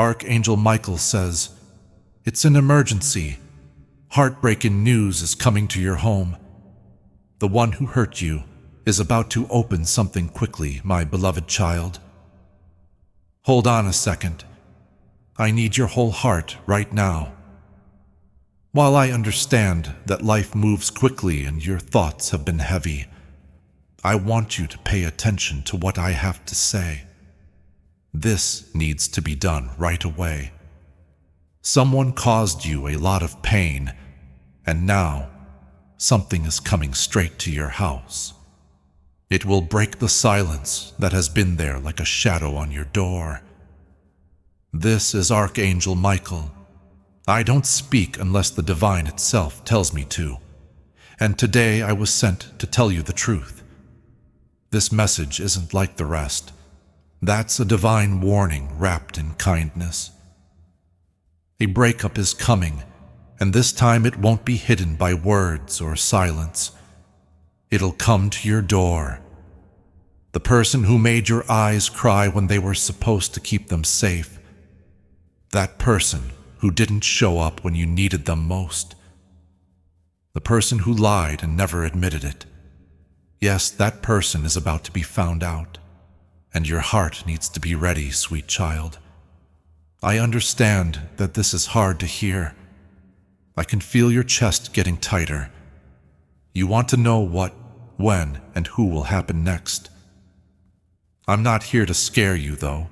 Archangel Michael says, "It's an emergency. Heartbreaking news is coming to your home. The one who hurt you is about to open something quickly, my beloved child. Hold on a second. I need your whole heart right now. While I understand that life moves quickly and your thoughts have been heavy, I want you to pay attention to what I have to say. This needs to be done right away. Someone caused you a lot of pain, and now something is coming straight to your house. It will break the silence that has been there like a shadow on your door. This is Archangel Michael. I don't speak unless the divine itself tells me to, and today I was sent to tell you the truth. This message isn't like the rest. That's a divine warning wrapped in kindness. A breakup is coming, and this time it won't be hidden by words or silence. It'll come to your door. The person who made your eyes cry when they were supposed to keep them safe. That person who didn't show up when you needed them most. The person who lied and never admitted it. Yes, that person is about to be found out, and your heart needs to be ready, sweet child. I understand that this is hard to hear. I can feel your chest getting tighter. You want to know what, when, and who will happen next. I'm not here to scare you, though.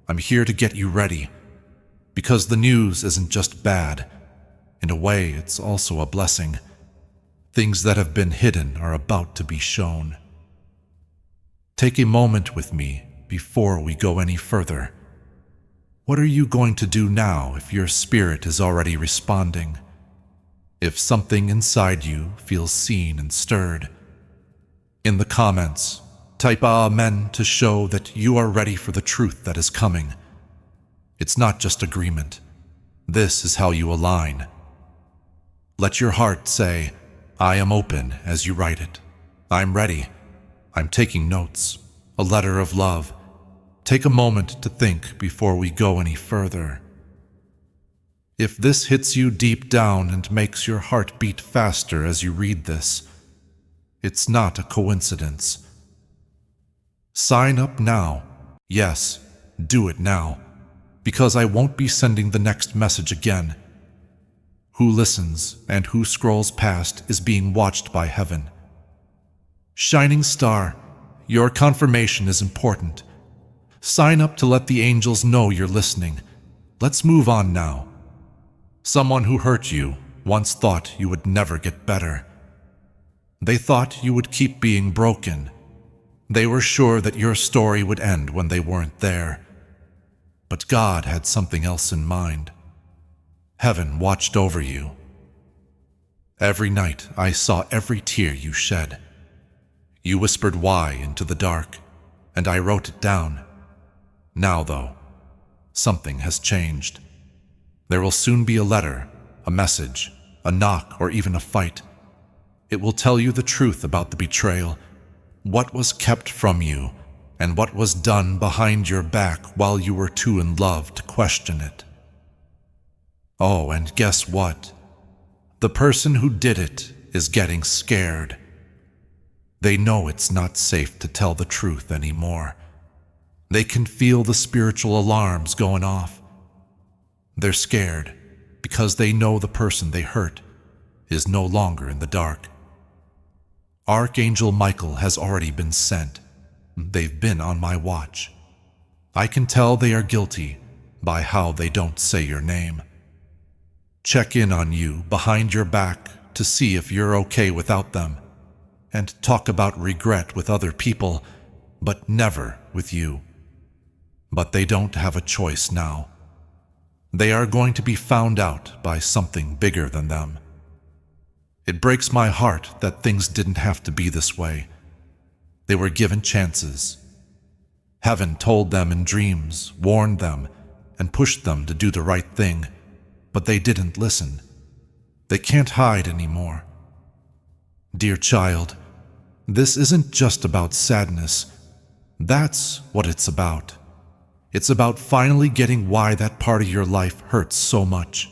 I'm here to get you ready, because the news isn't just bad. In a way, it's also a blessing. Things that have been hidden are about to be shown. Take a moment with me before we go any further. What are you going to do now if your spirit is already responding? If something inside you feels seen and stirred? In the comments, type Amen to show that you are ready for the truth that is coming. It's not just agreement. This is how you align. Let your heart say, "I am open," as you write it. I'm ready. I'm taking notes. A letter of love. Take a moment to think before we go any further. If this hits you deep down and makes your heart beat faster as you read this, it's not a coincidence. Sign up now. Yes, do it now, because I won't be sending the next message again. Who listens and who scrolls past is being watched by heaven. Shining star, your confirmation is important. Sign up to let the angels know you're listening. Let's move on now. Someone who hurt you once thought you would never get better. They thought you would keep being broken. They were sure that your story would end when they weren't there. But God had something else in mind. Heaven watched over you. Every night I saw every tear you shed. You whispered why into the dark, and I wrote it down. Now, though, something has changed. There will soon be a letter, a message, a knock, or even a fight. It will tell you the truth about the betrayal, what was kept from you, and what was done behind your back while you were too in love to question it. Oh, and guess what? The person who did it is getting scared. They know it's not safe to tell the truth anymore. They can feel the spiritual alarms going off. They're scared because they know the person they hurt is no longer in the dark. Archangel Michael has already been sent. They've been on my watch. I can tell they are guilty by how they don't say your name. Check in on you behind your back to see if you're okay without them, and talk about regret with other people, but never with you. But they don't have a choice now. They are going to be found out by something bigger than them. It breaks my heart that things didn't have to be this way. They were given chances. Heaven told them in dreams, warned them, and pushed them to do the right thing, but they didn't listen. They can't hide anymore. Dear child, this isn't just about sadness. That's what it's about. It's about finally getting why that part of your life hurts so much.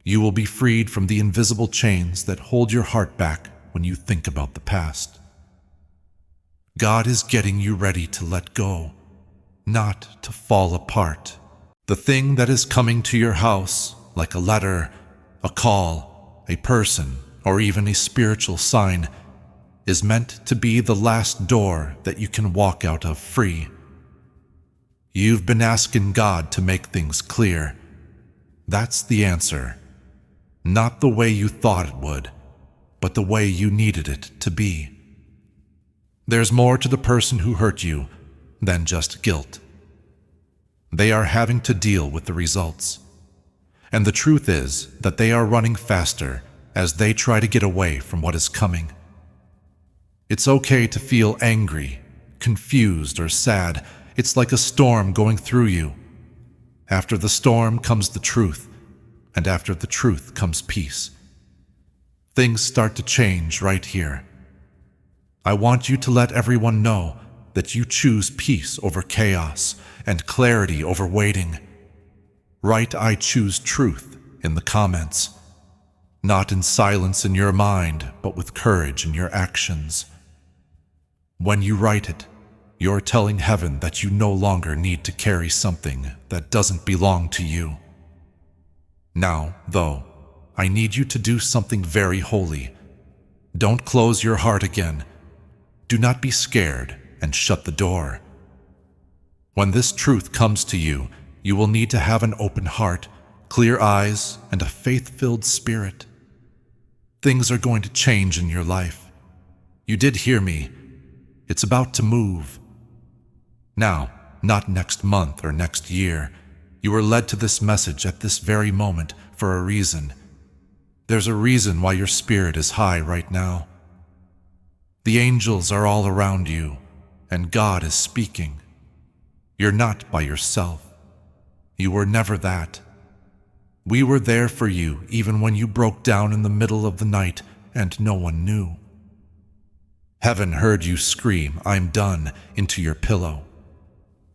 You will be freed from the invisible chains that hold your heart back when you think about the past. God is getting you ready to let go, not to fall apart. The thing that is coming to your house, like a letter, a call, a person, or even a spiritual sign, is meant to be the last door that you can walk out of free. You've been asking God to make things clear. That's the answer. Not the way you thought it would, but the way you needed it to be. There's more to the person who hurt you than just guilt. They are having to deal with the results. And the truth is that they are running faster as they try to get away from what is coming. It's okay to feel angry, confused, or sad. It's like a storm going through you. After the storm comes the truth, and after the truth comes peace. Things start to change right here. I want you to let everyone know that you choose peace over chaos and clarity over waiting. Write "I choose truth" in the comments. Not in silence in your mind, but with courage in your actions. When you write it, you're telling heaven that you no longer need to carry something that doesn't belong to you. Now, though, I need you to do something very holy. Don't close your heart again. Do not be scared and shut the door. When this truth comes to you, you will need to have an open heart, clear eyes, and a faith-filled spirit. Things are going to change in your life. You did hear me. It's about to move. Now, not next month or next year. You were led to this message at this very moment for a reason. There's a reason why your spirit is high right now. The angels are all around you, and God is speaking. You're not by yourself. You were never that. We were there for you even when you broke down in the middle of the night and no one knew. Heaven heard you scream, "I'm done," into your pillow.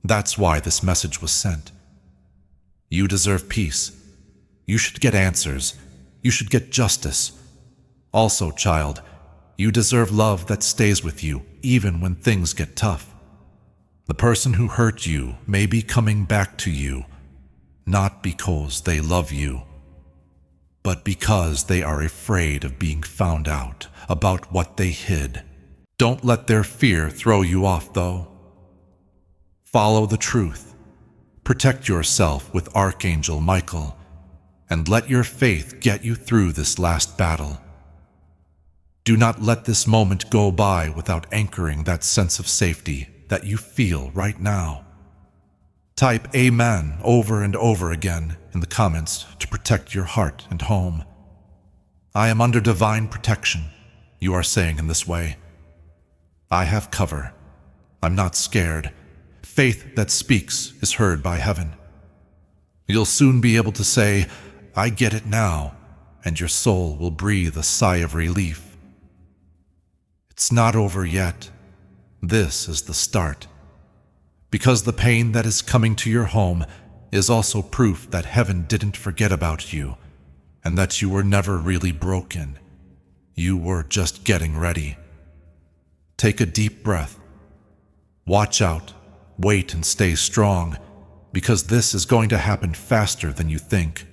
That's why this message was sent. You deserve peace. You should get answers. You should get justice. Also, child, you deserve love that stays with you even when things get tough. The person who hurt you may be coming back to you, not because they love you, but because they are afraid of being found out about what they hid. Don't let their fear throw you off, though. Follow the truth. Protect yourself with Archangel Michael, and let your faith get you through this last battle. Do not let this moment go by without anchoring that sense of safety that you feel right now. Type "Amen" over and over again in the comments to protect your heart and home. I am under divine protection, you are saying in this way. I have cover. I'm not scared. Faith that speaks is heard by heaven. You'll soon be able to say, "I get it now," and your soul will breathe a sigh of relief. It's not over yet. This is the start. Because the pain that is coming to your home is also proof that heaven didn't forget about you, and that you were never really broken. You were just getting ready. Take a deep breath. Watch out, wait, and stay strong, because this is going to happen faster than you think.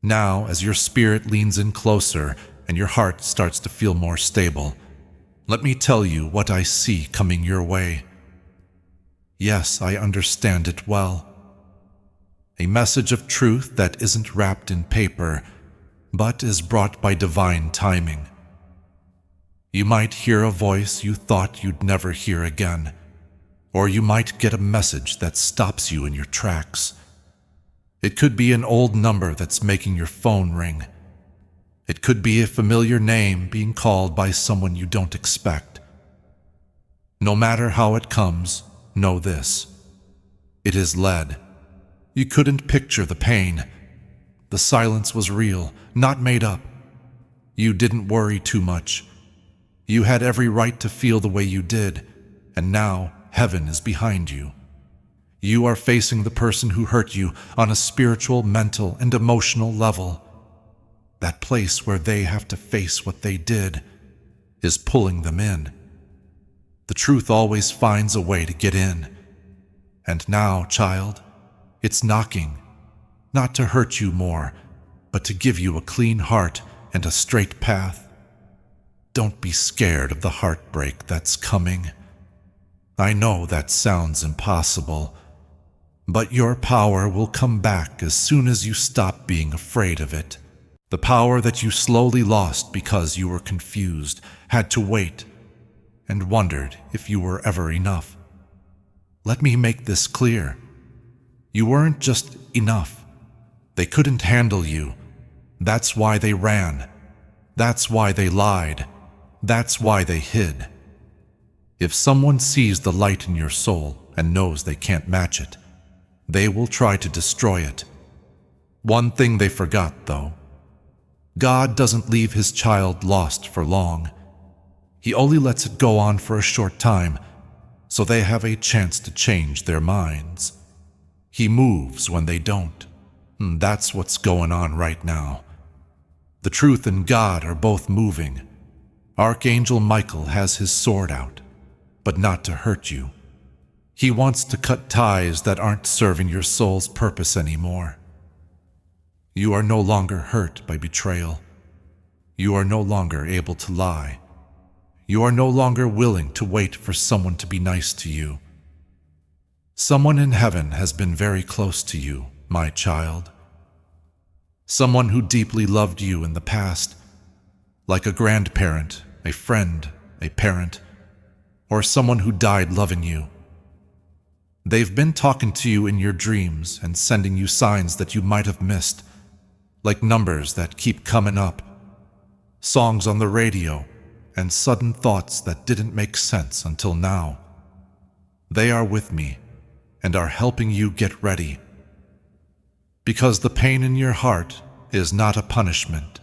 Now, as your spirit leans in closer and your heart starts to feel more stable, let me tell you what I see coming your way. Yes, I understand it well. A message of truth that isn't wrapped in paper, but is brought by divine timing. You might hear a voice you thought you'd never hear again, or you might get a message that stops you in your tracks. It could be an old number that's making your phone ring. It could be a familiar name being called by someone you don't expect. No matter how it comes, know this. It is led. You couldn't picture the pain. The silence was real, not made up. You didn't worry too much. You had every right to feel the way you did, and now heaven is behind you. You are facing the person who hurt you on a spiritual, mental, and emotional level. That place where they have to face what they did is pulling them in. The truth always finds a way to get in. And now, child, it's knocking, not to hurt you more, but to give you a clean heart and a straight path. Don't be scared of the heartbreak that's coming. I know that sounds impossible, but your power will come back as soon as you stop being afraid of it. The power that you slowly lost because you were confused, had to wait, and wondered if you were ever enough. Let me make this clear. You weren't just enough. They couldn't handle you. That's why they ran. That's why they lied. That's why they hid. If someone sees the light in your soul and knows they can't match it, they will try to destroy it. One thing they forgot, though. God doesn't leave his child lost for long. He only lets it go on for a short time, so they have a chance to change their minds. He moves when they don't. That's what's going on right now. The truth and God are both moving. Archangel Michael has his sword out, but not to hurt you. He wants to cut ties that aren't serving your soul's purpose anymore. You are no longer hurt by betrayal. You are no longer able to lie. You are no longer willing to wait for someone to be nice to you. Someone in heaven has been very close to you, my child. Someone who deeply loved you in the past, like a grandparent, a friend, a parent, or someone who died loving you. They've been talking to you in your dreams and sending you signs that you might have missed, like numbers that keep coming up, songs on the radio, and sudden thoughts that didn't make sense until now. They are with me and are helping you get ready. Because the pain in your heart is not a punishment,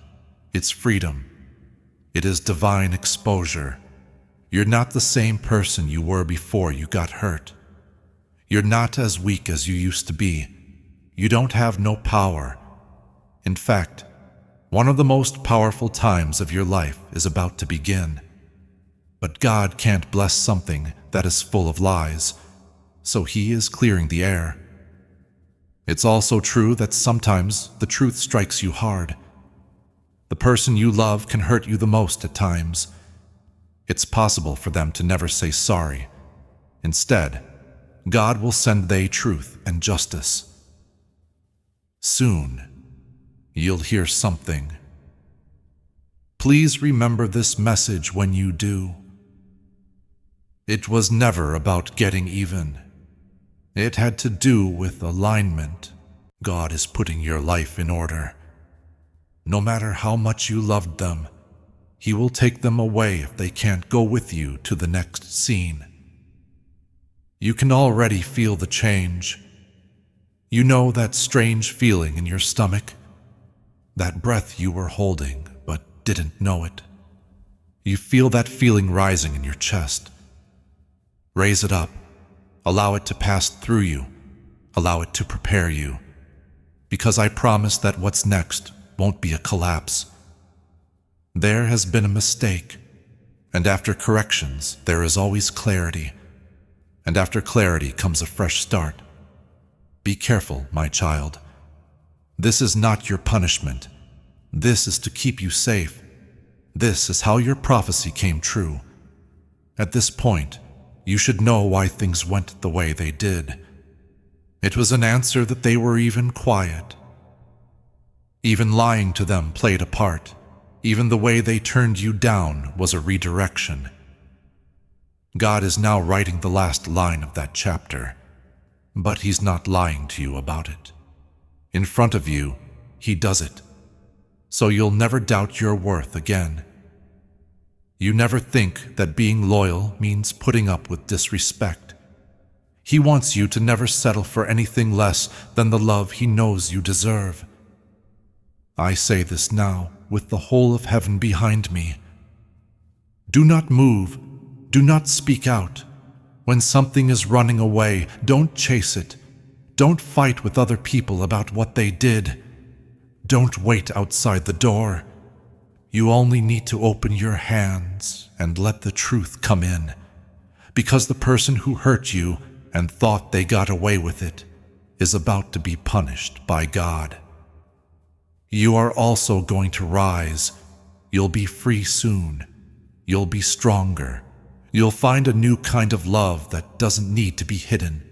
it's freedom. It is divine exposure. You're not the same person you were before you got hurt. You're not as weak as you used to be. You don't have no power. In fact, one of the most powerful times of your life is about to begin. But God can't bless something that is full of lies, so He is clearing the air. It's also true that sometimes the truth strikes you hard. The person you love can hurt you the most at times. It's possible for them to never say sorry. Instead, God will send they truth and justice. Soon, you'll hear something. Please remember this message when you do. It was never about getting even. It had to do with alignment. God is putting your life in order. No matter how much you loved them, He will take them away if they can't go with you to the next scene. You can already feel the change. You know that strange feeling in your stomach? That breath you were holding but didn't know it. You feel that feeling rising in your chest. Raise it up. Allow it to pass through you. Allow it to prepare you. Because I promise that what's next won't be a collapse. There has been a mistake, and after corrections, there is always clarity. And after clarity comes a fresh start. Be careful, my child. This is not your punishment. This is to keep you safe. This is how your prophecy came true. At this point, you should know why things went the way they did. It was an answer that they were even quiet. Even lying to them played a part. Even the way they turned you down was a redirection. God is now writing the last line of that chapter, but He's not lying to you about it. In front of you, He does it, so you'll never doubt your worth again. You never think that being loyal means putting up with disrespect. He wants you to never settle for anything less than the love He knows you deserve. I say this now with the whole of heaven behind me. Do not move. Do not speak out. When something is running away, don't chase it. Don't fight with other people about what they did. Don't wait outside the door. You only need to open your hands and let the truth come in, because the person who hurt you and thought they got away with it is about to be punished by God. You are also going to rise. You'll be free soon. You'll be stronger. You'll find a new kind of love that doesn't need to be hidden,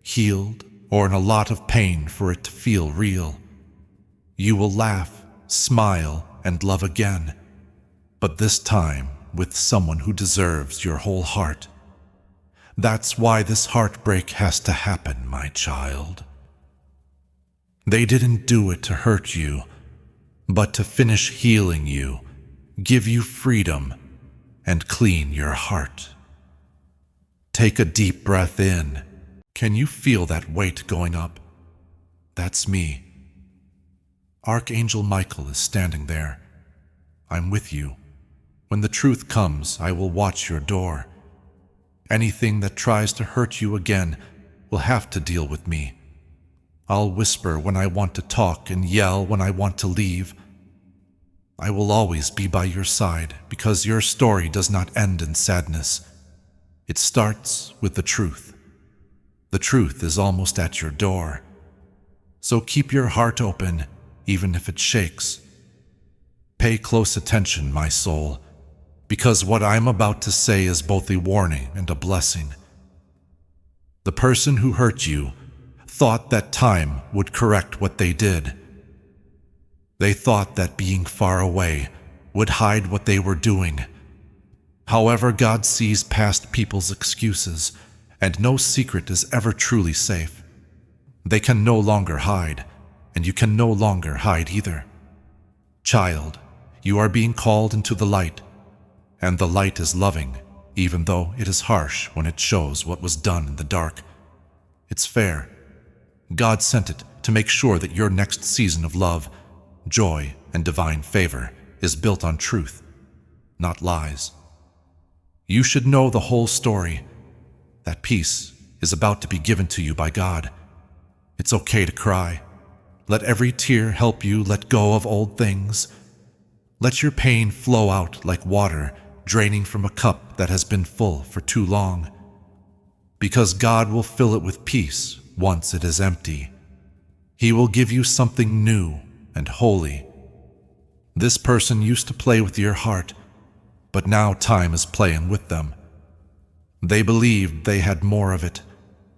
healed, or in a lot of pain for it to feel real. You will laugh, smile, and love again, but this time with someone who deserves your whole heart. That's why this heartbreak has to happen, my child. They didn't do it to hurt you, but to finish healing you, give you freedom, and clean your heart. Take a deep breath in. Can you feel that weight going up? That's me. Archangel Michael is standing there. I'm with you. When the truth comes, I will watch your door. Anything that tries to hurt you again will have to deal with me. I'll whisper when I want to talk and yell when I want to leave. I will always be by your side because your story does not end in sadness. It starts with the truth. The truth is almost at your door. So keep your heart open, even if it shakes. Pay close attention, my soul, because what I'm about to say is both a warning and a blessing. The person who hurt you thought that time would correct what they did. They thought that being far away would hide what they were doing. However, God sees past people's excuses, and no secret is ever truly safe. They can no longer hide, and you can no longer hide either. Child, you are being called into the light, and the light is loving, even though it is harsh when it shows what was done in the dark. It's fair. God sent it to make sure that your next season of love, joy, and divine favor is built on truth, not lies. You should know the whole story. That peace is about to be given to you by God. It's okay to cry. Let every tear help you let go of old things. Let your pain flow out like water draining from a cup that has been full for too long, because God will fill it with peace once it is empty. He will give you something new and holy. This person used to play with your heart, but now time is playing with them. They believed they had more of it.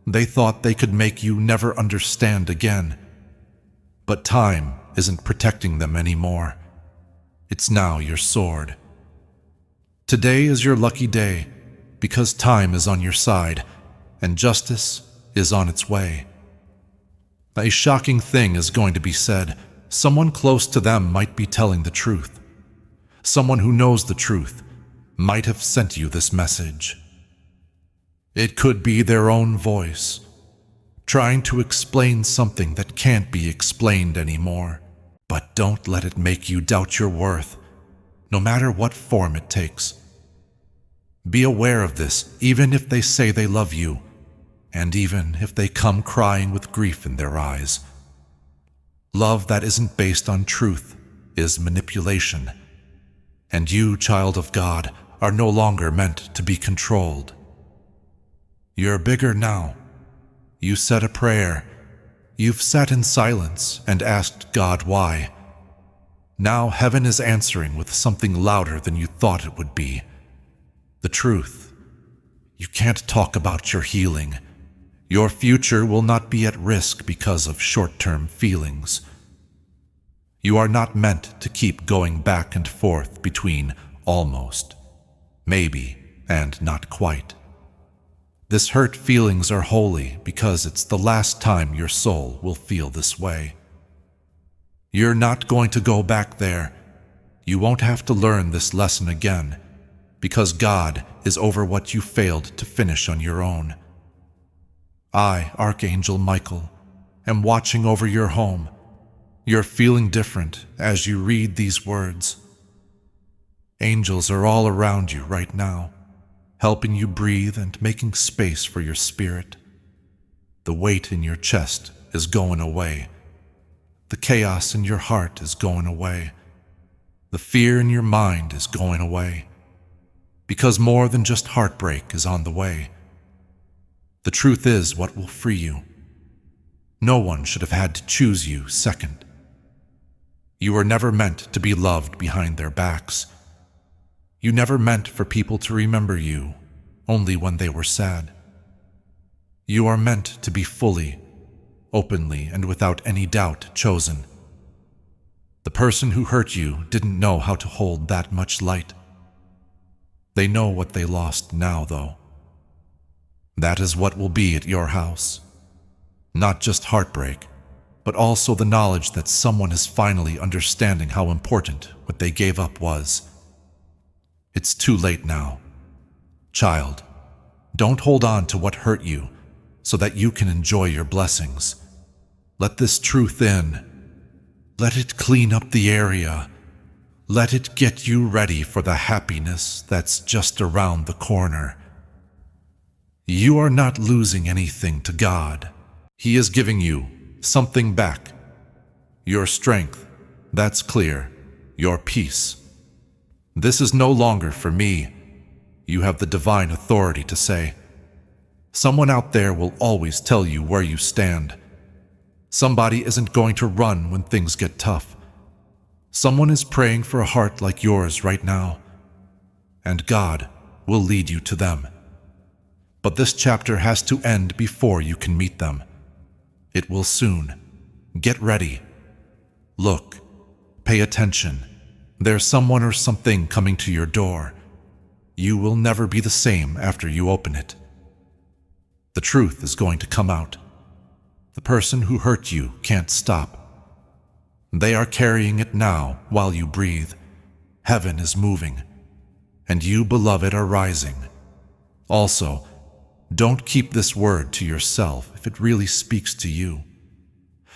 They thought they could make you never understand again. But time isn't protecting them anymore. It's now your sword. Today is your lucky day, because time is on your side, and justice is on its way. A shocking thing is going to be said. Someone close to them might be telling the truth. Someone who knows the truth might have sent you this message. It could be their own voice, trying to explain something that can't be explained anymore. But don't let it make you doubt your worth, no matter what form it takes. Be aware of this, even if they say they love you, and even if they come crying with grief in their eyes. Love that isn't based on truth is manipulation, and you, child of God, are no longer meant to be controlled. You're bigger now. You said a prayer. You've sat in silence and asked God why. Now heaven is answering with something louder than you thought it would be. The truth. You can't talk about your healing. Your future will not be at risk because of short-term feelings. You are not meant to keep going back and forth between almost, maybe, and not quite. This hurt feelings are holy because it's the last time your soul will feel this way. You're not going to go back there. You won't have to learn this lesson again, because God is over what you failed to finish on your own. I, Archangel Michael, am watching over your home. You're feeling different as you read these words. Angels are all around you right now. helping you breathe and making space for your spirit. The weight in your chest is going away. The chaos in your heart is going away. The fear in your mind is going away. Because more than just heartbreak is on the way. The truth is what will free you. No one should have had to choose you second. You were never meant to be loved behind their backs. You never meant for people to remember you only when they were sad. You are meant to be fully, openly, and without any doubt chosen. The person who hurt you didn't know how to hold that much light. They know what they lost now, though. That is what will be at your house. Not just heartbreak, but also the knowledge that someone is finally understanding how important what they gave up was. It's too late now. Child, don't hold on to what hurt you so that you can enjoy your blessings. Let this truth in. Let it clean up the area. Let it get you ready for the happiness that's just around the corner. You are not losing anything to God. He is giving you something back. Your strength, that's clear. Your peace. This is no longer for me. You have the divine authority to say. Someone out there will always tell you where you stand. Somebody isn't going to run when things get tough. Someone is praying for a heart like yours right now. And God will lead you to them. But this chapter has to end before you can meet them. It will soon. Get ready. Look. Pay attention. There's someone or something coming to your door. You will never be the same after you open it. The truth is going to come out. The person who hurt you can't stop. They are carrying it now while you breathe. Heaven is moving. And you, beloved, are rising. Also, don't keep this word to yourself if it really speaks to you.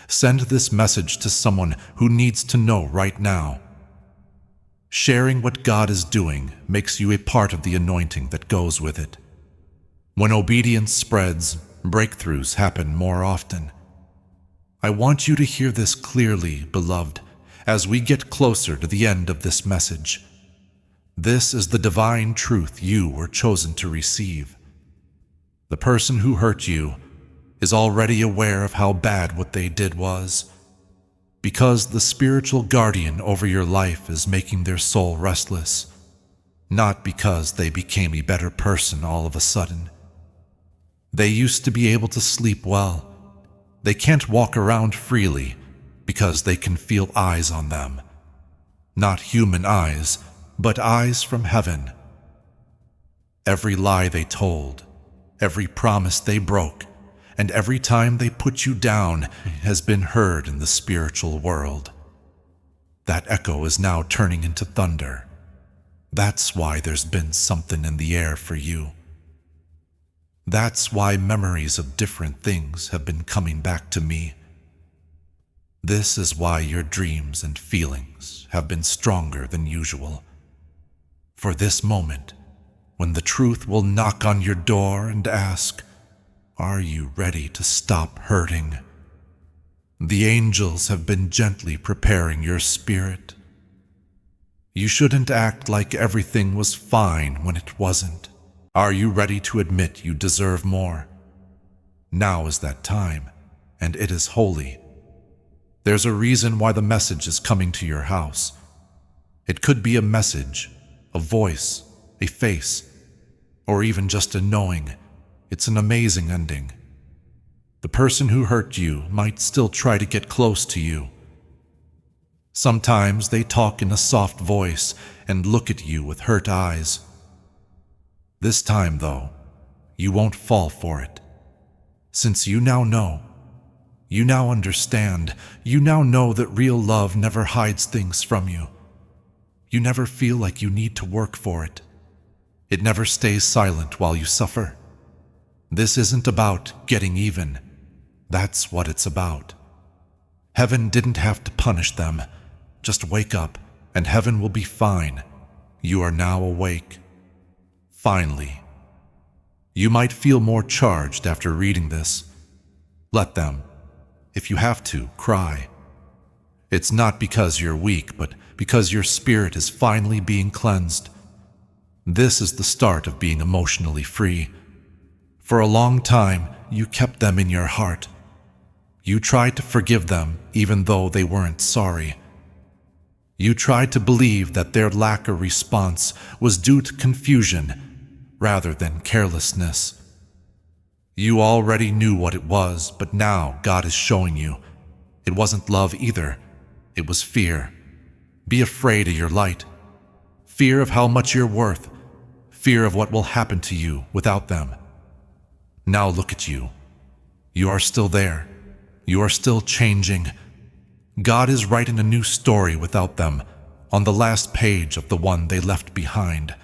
Send this message to someone who needs to know right now. Sharing what God is doing makes you a part of the anointing that goes with it. When obedience spreads, breakthroughs happen more often. I want you to hear this clearly, beloved, as we get closer to the end of this message. This is the divine truth you were chosen to receive. The person who hurt you is already aware of how bad what they did was, because the spiritual guardian over your life is making their soul restless, not because they became a better person all of a sudden. They used to be able to sleep well. They can't walk around freely because they can feel eyes on them. Not human eyes, but eyes from heaven. Every lie they told, every promise they broke, and every time they put you down has been heard in the spiritual world. That echo is now turning into thunder. That's why there's been something in the air for you. That's why memories of different things have been coming back to me. This is why your dreams and feelings have been stronger than usual. For this moment, when the truth will knock on your door and ask, "Are you ready to stop hurting?" The angels have been gently preparing your spirit. You shouldn't act like everything was fine when it wasn't. Are you ready to admit you deserve more? Now is that time, and it is holy. There's a reason why the message is coming to your house. It could be a message, a voice, a face, or even just a knowing. It's an amazing ending. The person who hurt you might still try to get close to you. Sometimes they talk in a soft voice and look at you with hurt eyes. This time, though, you won't fall for it. Since you now know, you now understand, you now know that real love never hides things from you. You never feel like you need to work for it. It never stays silent while you suffer. This isn't about getting even. That's what it's about. Heaven didn't have to punish them. Just wake up, and heaven will be fine. You are now awake. Finally, You might feel more charged after reading this. Let them, if you have to, cry. It's not because you're weak, but because your spirit is finally being cleansed. This is the start of being emotionally free. For a long time, you kept them in your heart. You tried to forgive them even though they weren't sorry. You tried to believe that their lack of response was due to confusion rather than carelessness. You already knew what it was, but now God is showing you. It wasn't love either. It was fear. Be afraid of your light. Fear of how much you're worth. Fear of what will happen to you without them. Now look at you. You are still there. You are still changing. God is writing a new story without them, on the last page of the one they left behind.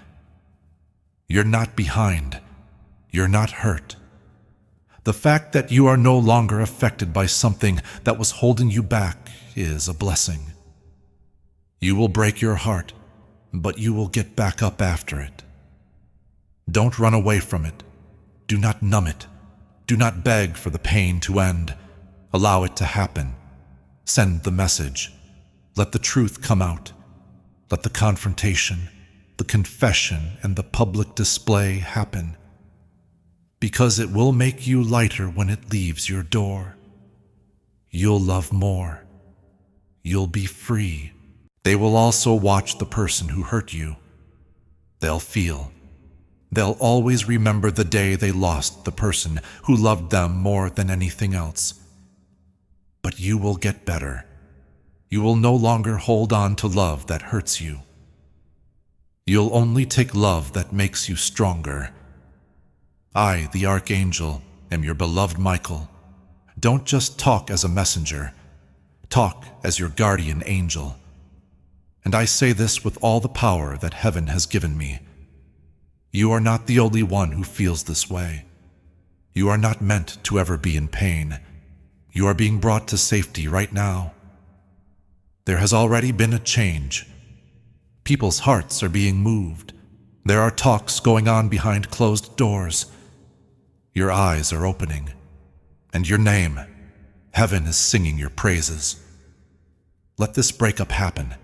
You're not behind. You're not hurt. The fact that you are no longer affected by something that was holding you back is a blessing. You will break your heart, but you will get back up after it. Don't run away from it. Do not numb it. Do not beg for the pain to end. Allow it to happen. Send the message. Let the truth come out. Let the confrontation, the confession, and the public display happen. Because it will make you lighter when it leaves your door. You'll love more. You'll be free. They will also watch the person who hurt you. They'll feel. They'll always remember the day they lost the person who loved them more than anything else. But you will get better. You will no longer hold on to love that hurts you. You'll only take love that makes you stronger. I, the Archangel, am your beloved Michael. Don't just talk as a messenger. Talk as your guardian angel. And I say this with all the power that heaven has given me. You are not the only one who feels this way. You are not meant to ever be in pain. You are being brought to safety right now. There has already been a change. People's hearts are being moved. There are talks going on behind closed doors. Your eyes are opening. And your name, heaven is singing your praises. Let this breakup happen.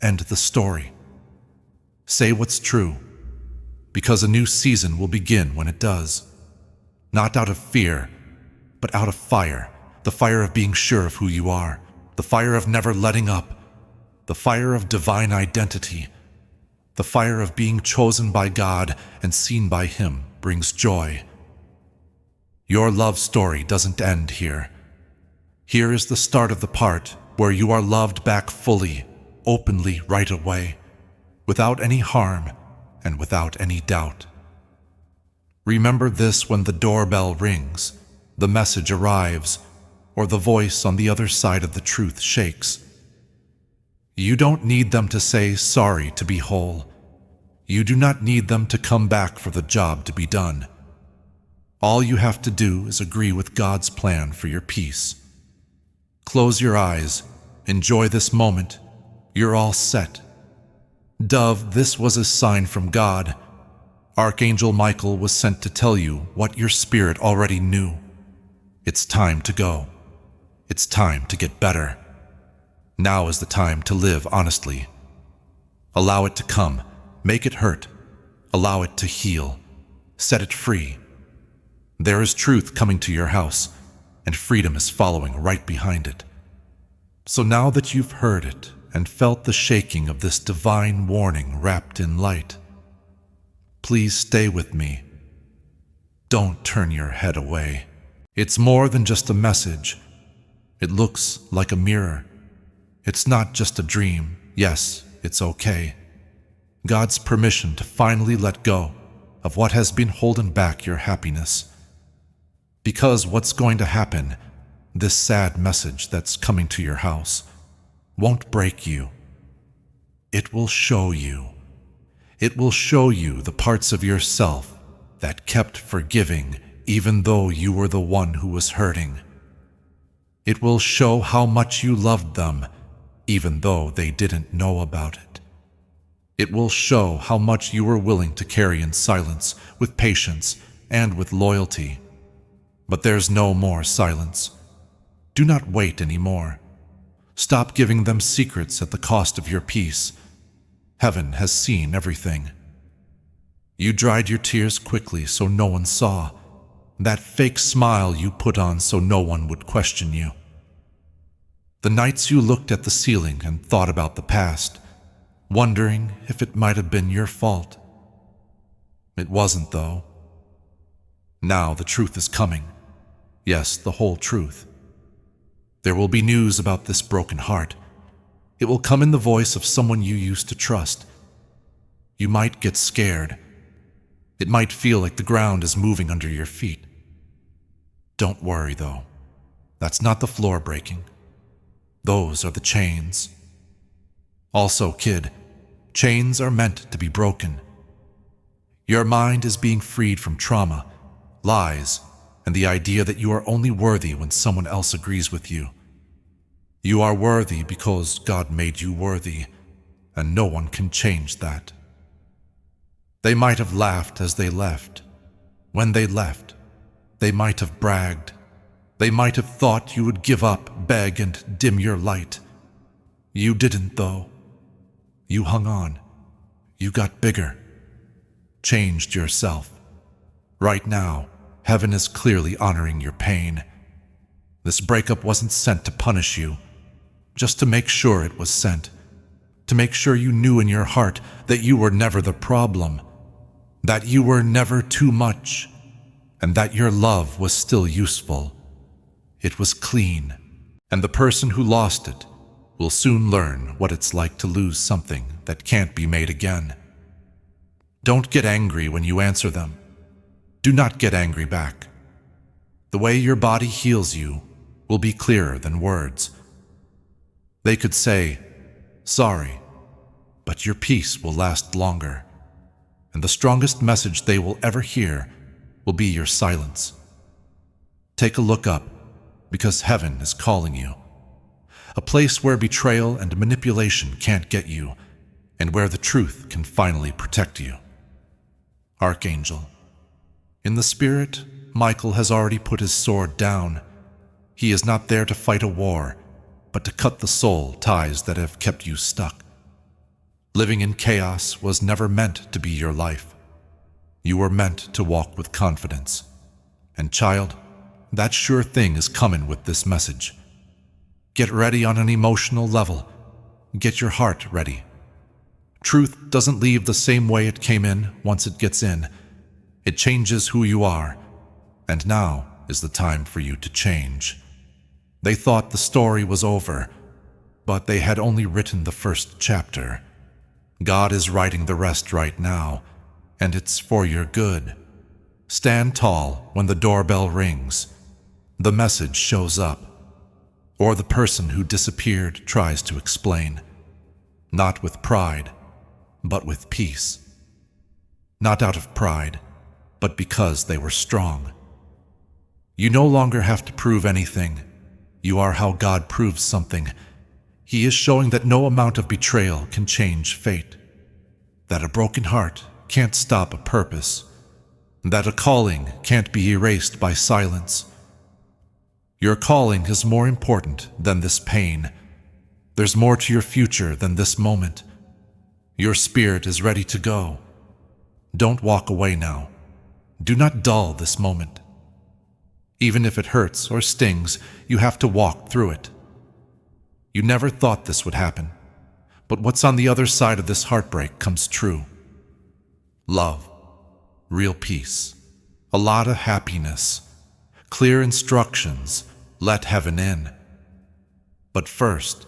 End the story. Say what's true. Because a new season will begin when it does. Not out of fear, but out of fire. The fire of being sure of who you are. The fire of never letting up. The fire of divine identity. The fire of being chosen by God and seen by Him brings joy. Your love story doesn't end here. Here is the start of the part where you are loved back fully, openly right away, without any harm and without any doubt. Remember this when the doorbell rings, the message arrives, or the voice on the other side of the truth shakes. You don't need them to say sorry to be whole. You do not need them to come back for the job to be done. All you have to do is agree with God's plan for your peace. Close your eyes. Enjoy this moment. You're all set. Dove, this was a sign from God. Archangel Michael was sent to tell you what your spirit already knew. It's time to go. It's time to get better. Now is the time to live honestly. Allow it to come. Make it hurt. Allow it to heal. Set it free. There is truth coming to your house, and freedom is following right behind it. So now that you've heard it and felt the shaking of this divine warning wrapped in light, please stay with me. Don't turn your head away. It's more than just a message. It looks like a mirror. It's not just a dream. Yes, it's okay. God's permission to finally let go of what has been holding back your happiness. Because what's going to happen, this sad message that's coming to your house, won't break you. It will show you. It will show you the parts of yourself that kept forgiving even though you were the one who was hurting. It will show how much you loved them even though they didn't know about it. It will show how much you were willing to carry in silence, with patience, and with loyalty. But there's no more silence. Do not wait anymore. Stop giving them secrets at the cost of your peace. Heaven has seen everything. You dried your tears quickly so no one saw. That fake smile you put on so no one would question you. The nights you looked at the ceiling and thought about the past, wondering if it might have been your fault. It wasn't, though. Now the truth is coming. Yes, the whole truth. There will be news about this broken heart. It will come in the voice of someone you used to trust. You might get scared. It might feel like the ground is moving under your feet. Don't worry, though. That's not the floor breaking. Those are the chains. Also, kid, chains are meant to be broken. Your mind is being freed from trauma, lies, and the idea that you are only worthy when someone else agrees with you. You are worthy because God made you worthy, and no one can change that. They might have laughed as they left. When they left, they might have bragged. They might have thought you would give up, beg, and dim your light. You didn't, though. You hung on. You got bigger. Changed yourself. Right now, heaven is clearly honoring your pain. This breakup wasn't sent to punish you, just to make sure it was sent. To make sure you knew in your heart that you were never the problem, that you were never too much, and that your love was still useful. It was clean, and the person who lost it will soon learn what it's like to lose something that can't be made again. Don't get angry when you answer them. Do not get angry back. The way your body heals you will be clearer than words. They could say, "Sorry," but your peace will last longer, and the strongest message they will ever hear will be your silence. Take a look up, because heaven is calling you. A place where betrayal and manipulation can't get you, and where the truth can finally protect you. Archangel. In the spirit, Michael has already put his sword down. He is not there to fight a war, but to cut the soul ties that have kept you stuck. Living in chaos was never meant to be your life. You were meant to walk with confidence. And child, that sure thing is coming with this message. Get ready on an emotional level. Get your heart ready. Truth doesn't leave the same way it came in once it gets in. It changes who you are, and now is the time for you to change. They thought the story was over, but they had only written the first chapter. God is writing the rest right now, and it's for your good. Stand tall when the doorbell rings. The message shows up, or the person who disappeared tries to explain. Not with pride, but with peace. Not out of pride, but because they were strong. You no longer have to prove anything. You are how God proves something. He is showing that no amount of betrayal can change fate. That a broken heart can't stop a purpose. That a calling can't be erased by silence. Your calling is more important than this pain. There's more to your future than this moment. Your spirit is ready to go. Don't walk away now. Do not dull this moment. Even if it hurts or stings, you have to walk through it. You never thought this would happen, but what's on the other side of this heartbreak comes true. Love, real peace, a lot of happiness, clear instructions, let heaven in. But first,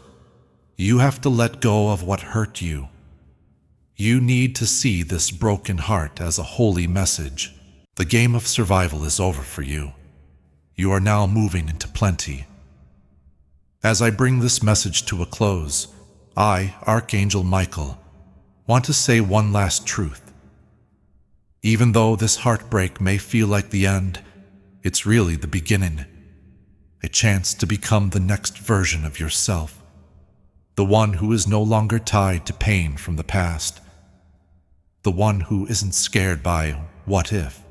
you have to let go of what hurt you. You need to see this broken heart as a holy message. The game of survival is over for you. You are now moving into plenty. As I bring this message to a close, I, Archangel Michael, want to say one last truth. Even though this heartbreak may feel like the end, it's really the beginning. A chance to become the next version of yourself. The one who is no longer tied to pain from the past. The one who isn't scared by what if.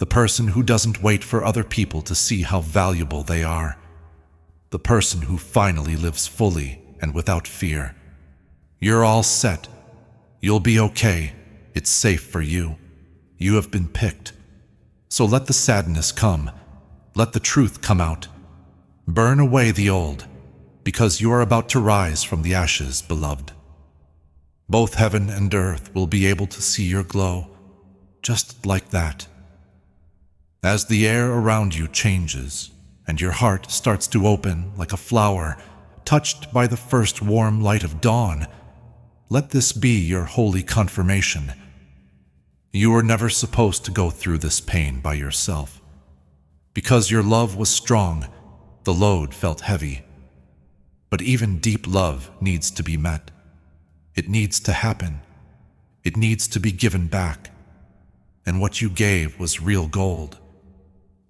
The person who doesn't wait for other people to see how valuable they are. The person who finally lives fully and without fear. You're all set. You'll be okay. It's safe for you. You have been picked. So let the sadness come. Let the truth come out. Burn away the old, because you are about to rise from the ashes, beloved. Both heaven and earth will be able to see your glow, just like that. As the air around you changes, and your heart starts to open like a flower, touched by the first warm light of dawn, let this be your holy confirmation. You were never supposed to go through this pain by yourself. Because your love was strong, the load felt heavy. But even deep love needs to be met. It needs to happen. It needs to be given back. And what you gave was real gold.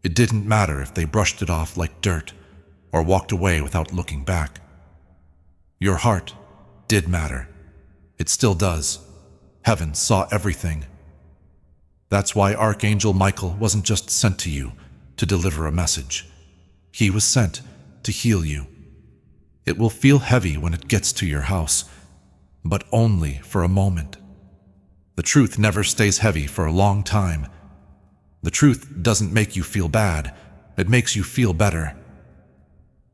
It didn't matter if they brushed it off like dirt or walked away without looking back. Your heart did matter. It still does. Heaven saw everything. That's why Archangel Michael wasn't just sent to you to deliver a message. He was sent to heal you. It will feel heavy when it gets to your house, but only for a moment. The truth never stays heavy for a long time. The truth doesn't make you feel bad. It makes you feel better.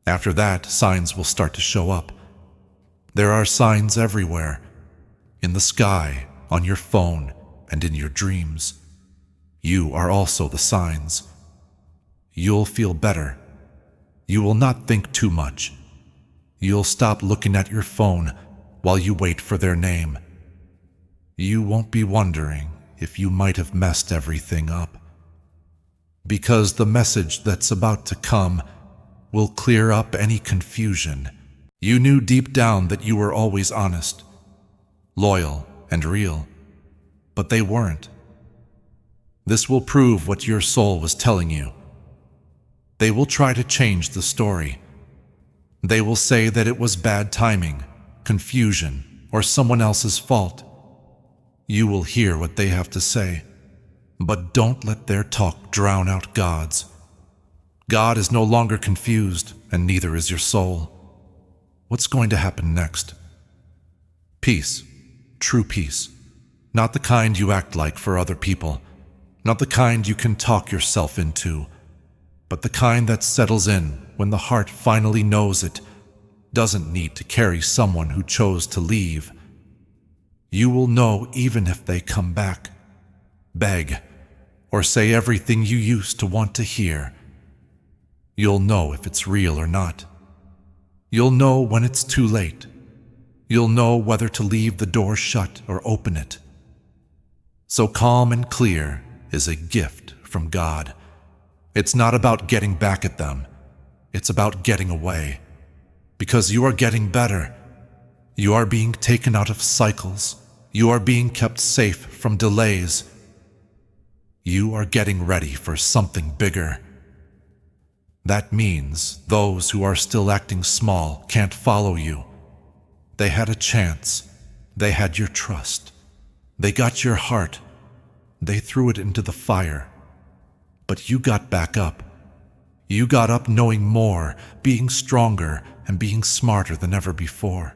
After that, signs will start to show up. There are signs everywhere. In the sky, on your phone, and in your dreams. You are also the signs. You'll feel better. You will not think too much. You'll stop looking at your phone while you wait for their name. You won't be wondering if you might have messed everything up. Because the message that's about to come will clear up any confusion. You knew deep down that you were always honest, loyal, and real, but they weren't. This will prove what your soul was telling you. They will try to change the story. They will say that it was bad timing, confusion, or someone else's fault. You will hear what they have to say, but don't let their talk drown out God's. God is no longer confused, and neither is your soul. What's going to happen next? Peace, true peace. Not the kind you act like for other people, not the kind you can talk yourself into, but the kind that settles in when the heart finally knows it doesn't need to carry someone who chose to leave. You will know even if they come back, beg, or say everything you used to want to hear. You'll know if it's real or not. You'll know when it's too late. You'll know whether to leave the door shut or open it. So calm and clear is a gift from God. It's not about getting back at them. It's about getting away. Because you are getting better. You are being taken out of cycles. You are being kept safe from delays. You are getting ready for something bigger. That means those who are still acting small can't follow you. They had a chance. They had your trust. They got your heart. They threw it into the fire. But you got back up. You got up knowing more, being stronger, and being smarter than ever before.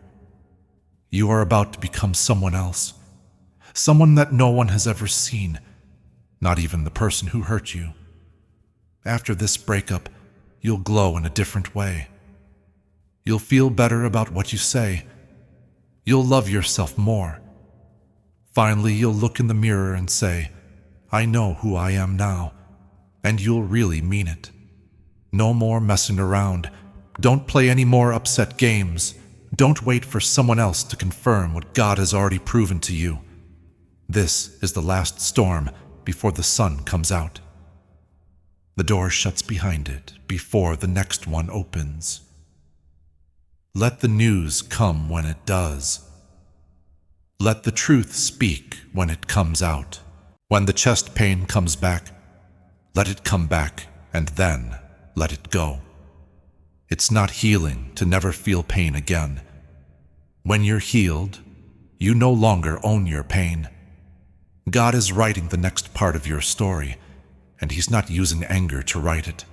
You are about to become someone else. Someone that no one has ever seen, not even the person who hurt you. After this breakup, you'll glow in a different way. You'll feel better about what you say. You'll love yourself more. Finally, you'll look in the mirror and say, I know who I am now, and you'll really mean it. No more messing around. Don't play any more upset games. Don't wait for someone else to confirm what God has already proven to you. This is the last storm before the sun comes out. The door shuts behind it before the next one opens. Let the news come when it does. Let the truth speak when it comes out. When the chest pain comes back, let it come back and then let it go. It's not healing to never feel pain again. When you're healed, you no longer own your pain. God is writing the next part of your story, and he's not using anger to write it.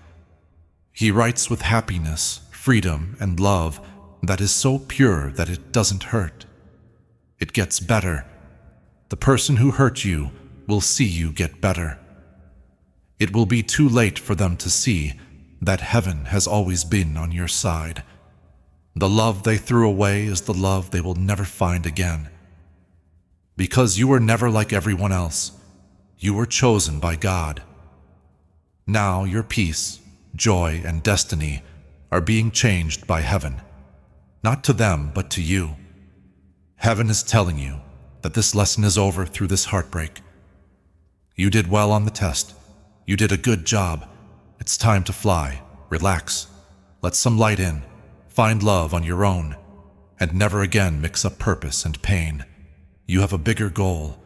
He writes with happiness, freedom, and love that is so pure that it doesn't hurt. It gets better. The person who hurt you will see you get better. It will be too late for them to see that heaven has always been on your side. The love they threw away is the love they will never find again. Because you were never like everyone else, you were chosen by God. Now your peace, joy, and destiny are being changed by heaven, not to them, but to you. Heaven is telling you that this lesson is over through this heartbreak. You did well on the test. You did a good job. It's time to fly. Relax. Let some light in. Find love on your own. And never again mix up purpose and pain. You have a bigger goal.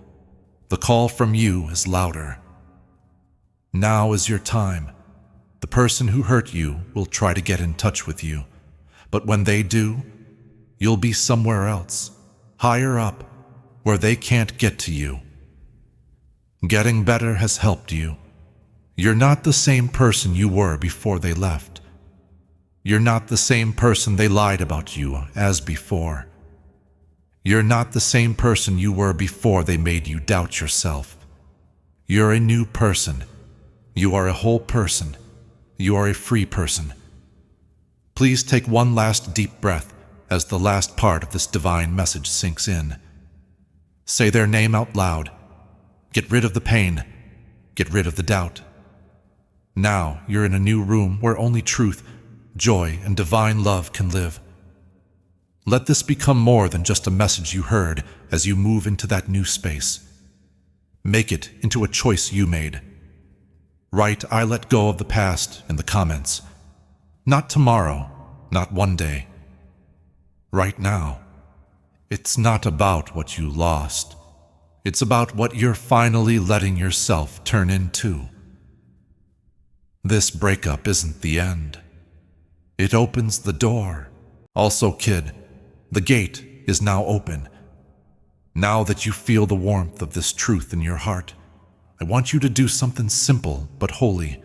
The call from you is louder. Now is your time. The person who hurt you will try to get in touch with you. But when they do, you'll be somewhere else, higher up, where they can't get to you. Getting better has helped you. You're not the same person you were before they left. You're not the same person they lied about you as before. You're not the same person you were before they made you doubt yourself. You're a new person. You are a whole person. You are a free person. Please take one last deep breath as the last part of this divine message sinks in. Say their name out loud. Get rid of the pain. Get rid of the doubt. Now you're in a new room where only truth, joy, and divine love can live. Let this become more than just a message you heard as you move into that new space. Make it into a choice you made. Write "I let go of the past" in the comments. Not tomorrow, not one day. Right now. It's not about what you lost. It's about what you're finally letting yourself turn into. This breakup isn't the end. It opens the door. Also, kid, the gate is now open. Now that you feel the warmth of this truth in your heart, I want you to do something simple but holy.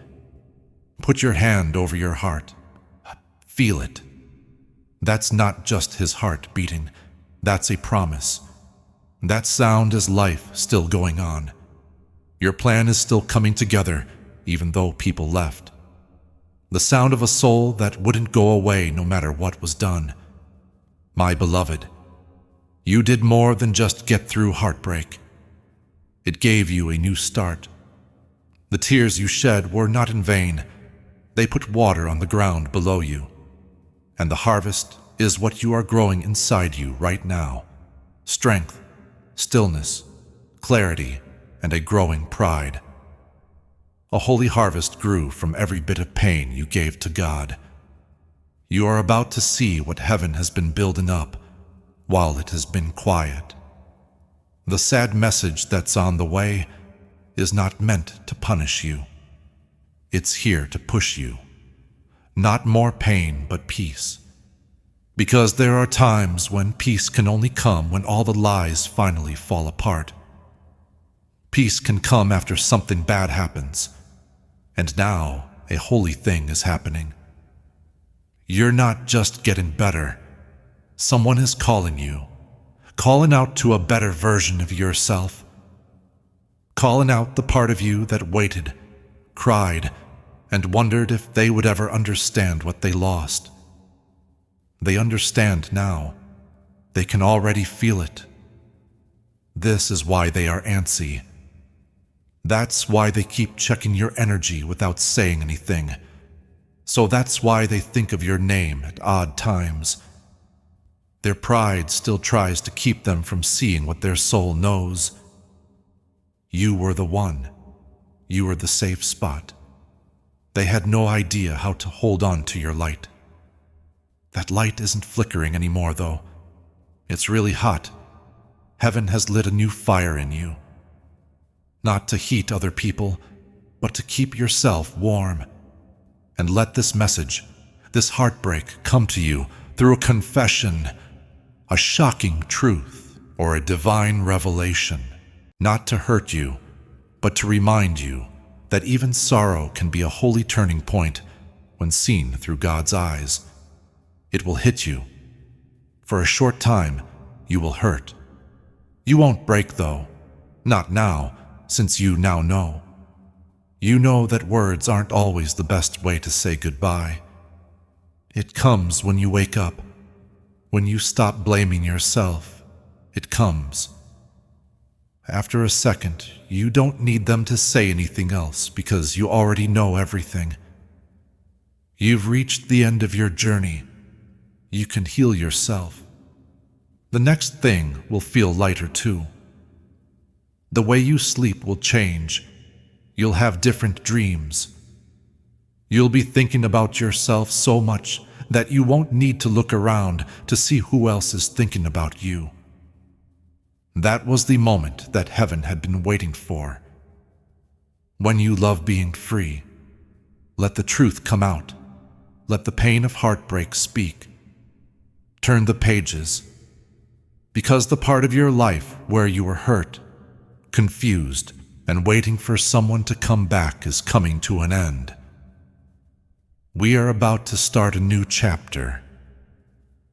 Put your hand over your heart. Feel it. That's not just his heart beating. That's a promise. That sound is life still going on. Your plan is still coming together, even though people left. The sound of a soul that wouldn't go away no matter what was done. My beloved, you did more than just get through heartbreak. It gave you a new start. The tears you shed were not in vain. They put water on the ground below you. And the harvest is what you are growing inside you right now. Strength, stillness, clarity, and a growing pride. A holy harvest grew from every bit of pain you gave to God. You are about to see what heaven has been building up while it has been quiet. The sad message that's on the way is not meant to punish you. It's here to push you. Not more pain, but peace. Because there are times when peace can only come when all the lies finally fall apart. Peace can come after something bad happens. And now a holy thing is happening. You're not just getting better. Someone is calling you. Calling out to a better version of yourself. Calling out the part of you that waited, cried, and wondered if they would ever understand what they lost. They understand now. They can already feel it. This is why they are antsy. That's why they keep checking your energy without saying anything. So that's why they think of your name at odd times. Their pride still tries to keep them from seeing what their soul knows. You were the one. You were the safe spot. They had no idea how to hold on to your light. That light isn't flickering anymore, though. It's really hot. Heaven has lit a new fire in you. Not to heat other people, but to keep yourself warm. And let this message, this heartbreak, come to you through a confession, a shocking truth, or a divine revelation. Not to hurt you, but to remind you that even sorrow can be a holy turning point when seen through God's eyes. It will hit you. For a short time, you will hurt. You won't break, though. Not now, since you now know. You know that words aren't always the best way to say goodbye. It comes when you wake up, when you stop blaming yourself. It comes. After a second, you don't need them to say anything else because you already know everything. You've reached the end of your journey. You can heal yourself. The next thing will feel lighter too. The way you sleep will change. You'll have different dreams. You'll be thinking about yourself so much that you won't need to look around to see who else is thinking about you. That was the moment that heaven had been waiting for. When you love being free, let the truth come out. Let the pain of heartbreak speak. Turn the pages. Because the part of your life where you were hurt, confused, and waiting for someone to come back is coming to an end. We are about to start a new chapter.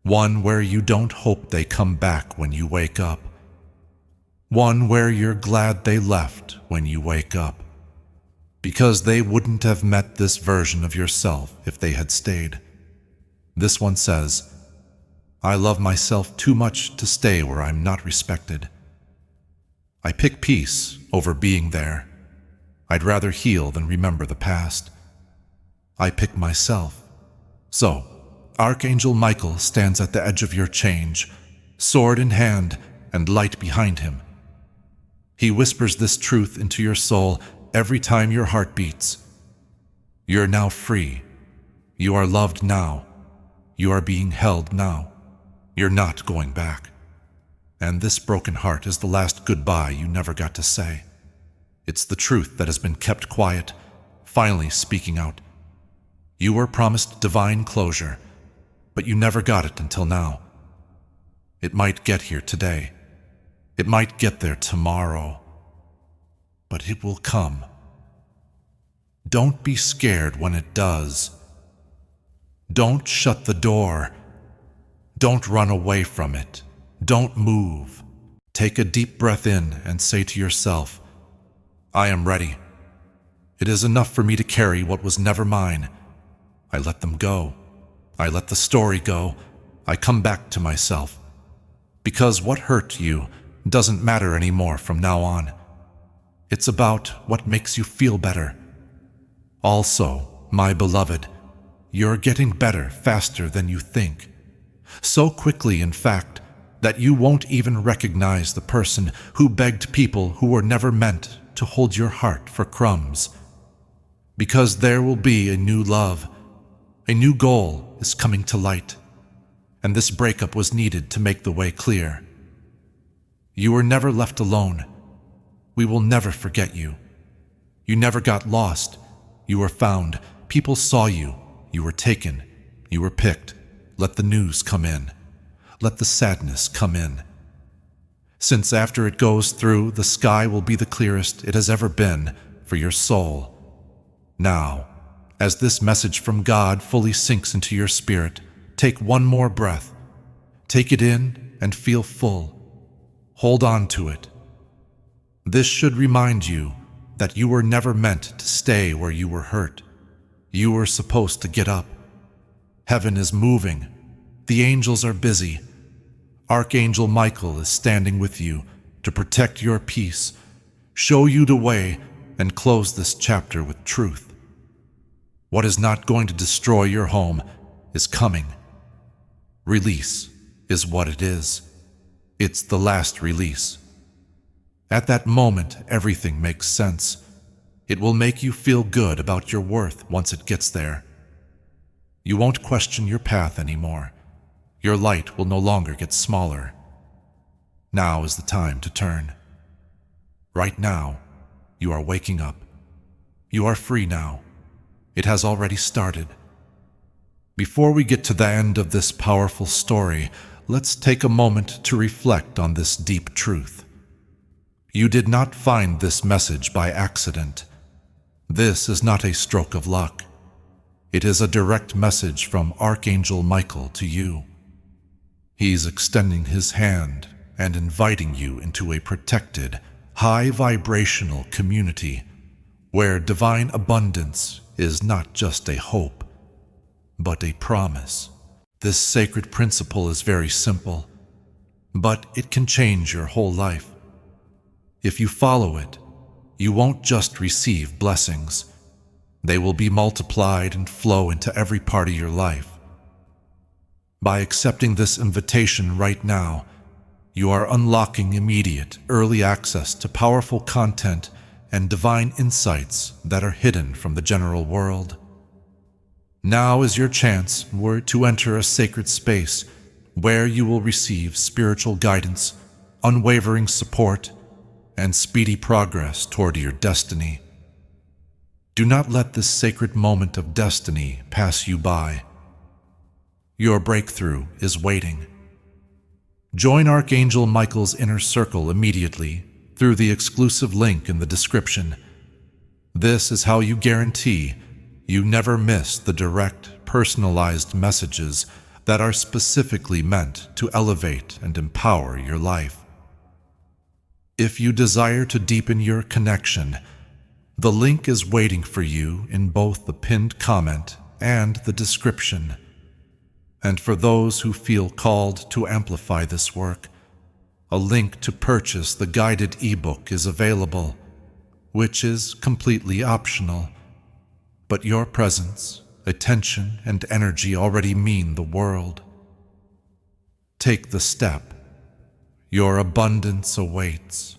One where you don't hope they come back when you wake up. One where you're glad they left when you wake up, because they wouldn't have met this version of yourself if they had stayed. This one says, I love myself too much to stay where I'm not respected. I pick peace over being there. I'd rather heal than remember the past. I pick myself. So, Archangel Michael stands at the edge of your change, sword in hand and light behind him. He whispers this truth into your soul every time your heart beats. You're now free. You are loved now. You are being held now. You're not going back. And this broken heart is the last goodbye you never got to say. It's the truth that has been kept quiet, finally speaking out. You were promised divine closure, but you never got it until now. It might get here today. It might get there tomorrow, but it will come. Don't be scared when it does. Don't shut the door. Don't run away from it. Don't move. Take a deep breath in and say to yourself, I am ready. It is enough for me to carry what was never mine. I let them go. I let the story go. I come back to myself. Because what hurt you doesn't matter anymore from now on. It's about what makes you feel better. Also, my beloved, you're getting better faster than you think. So quickly, in fact, that you won't even recognize the person who begged people who were never meant to hold your heart for crumbs. Because there will be a new love. A new goal is coming to light. And this breakup was needed to make the way clear. You were never left alone. We will never forget you. You never got lost. You were found. People saw you. You were taken. You were picked. Let the news come in. Let the sadness come in. Since after it goes through, the sky will be the clearest it has ever been for your soul. Now, as this message from God fully sinks into your spirit, take one more breath. Take it in and feel full. Hold on to it. This should remind you that you were never meant to stay where you were hurt. You were supposed to get up. Heaven is moving. The angels are busy. Archangel Michael is standing with you to protect your peace, show you the way, and close this chapter with truth. What is not going to destroy your home is coming. Release is what it is. It's the last release. At that moment, everything makes sense. It will make you feel good about your worth once it gets there. You won't question your path anymore. Your light will no longer get smaller. Now is the time to turn. Right now, you are waking up. You are free now. It has already started. Before we get to the end of this powerful story, let's take a moment to reflect on this deep truth. You did not find this message by accident. This is not a stroke of luck. It is a direct message from Archangel Michael to you. He's extending his hand and inviting you into a protected, high-vibrational community where divine abundance is not just a hope, but a promise. This sacred principle is very simple, but it can change your whole life. If you follow it, you won't just receive blessings. They will be multiplied and flow into every part of your life. By accepting this invitation right now, you are unlocking immediate, early access to powerful content and divine insights that are hidden from the general world. Now is your chance to enter a sacred space where you will receive spiritual guidance, unwavering support, and speedy progress toward your destiny. Do not let this sacred moment of destiny pass you by. Your breakthrough is waiting. Join Archangel Michael's inner circle immediately through the exclusive link in the description. This is how you guarantee you never miss the direct, personalized messages that are specifically meant to elevate and empower your life. If you desire to deepen your connection, the link is waiting for you in both the pinned comment and the description. And for those who feel called to amplify this work, a link to purchase the guided ebook is available, which is completely optional. But your presence, attention, and energy already mean the world. Take the step. Your abundance awaits.